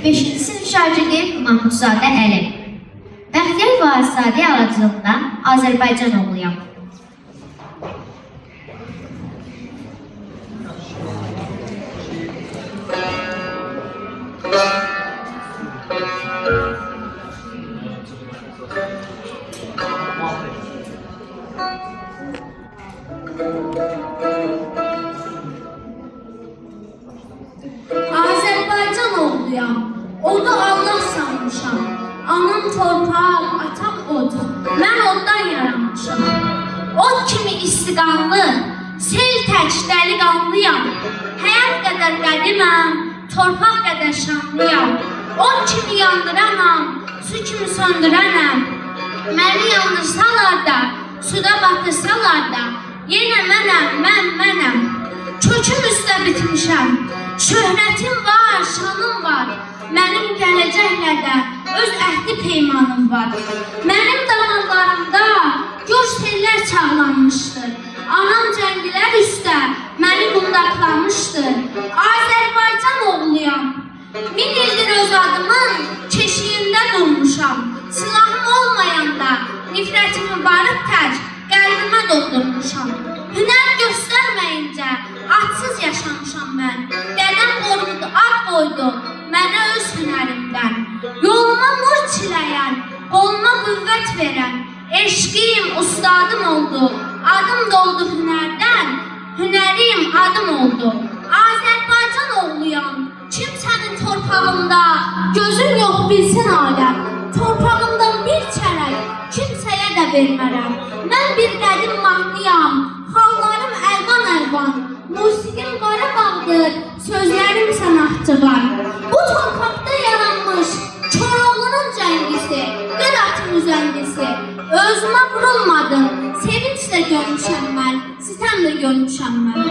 5-ci sinif şagirdi Mahmudzadə Əli. Bəxtiyar Variszadə aracılığında Azərbaycan oğluyam. Azərbaycan oğluyam, odu Allah sanmışam. Anam torpaq, atam od, mən oddan yaranmışam. Od kimi istiqanlı, sel tək dəliqanlıyam. Həyat qədər qədiməm, torpaq qədər şanlıyam. Od kimi yandıranam, su kimi söndürənəm. Məni yandırsalar da, suda batırsalar da, yenə mənəm. Köküm üstə bitmişəm, şöhrətim var, şanım var. Mənim gələcəklə də öz əhdi peymanım var. Mənim damarlarımda gör sellər çağlanmışdır. Anam cəngilər üstə məni qundaqlamışdır. Azərbaycan oğluyam, 1000 ildir öz adımın keşiyində durmuşam. Silahım olmayanda nifrətimi barıb tək qəlbimə doldurmuşam. Hünər göstərməyincə adsız yaşamışam mən. Dədəm qorudu, ad qoydu mənə öz hünərimdən. Yoluma nur çiləyən, qoluma qüvvət verən, eşqim ustadım oldu, adım doldu hünərdən, hünərim adım oldu. Azərbaycan oğluyam, kimsənin torpağında gözüm yox bilsin aləm. Torpağımdan bir çərək kimsəyə də vermərəm. Mən bir qədim mahnıyam, xallarım əlvan. Musiqim Qarabağdır, sözlərim sənahçıvar. Bu torpaqda yaranmış Koroğlunun cəngisi, Qıratın üzəngisi. Özümə vurulmadım, sevinçlə görmüşəm mən, sitemlə görmüşəm mən.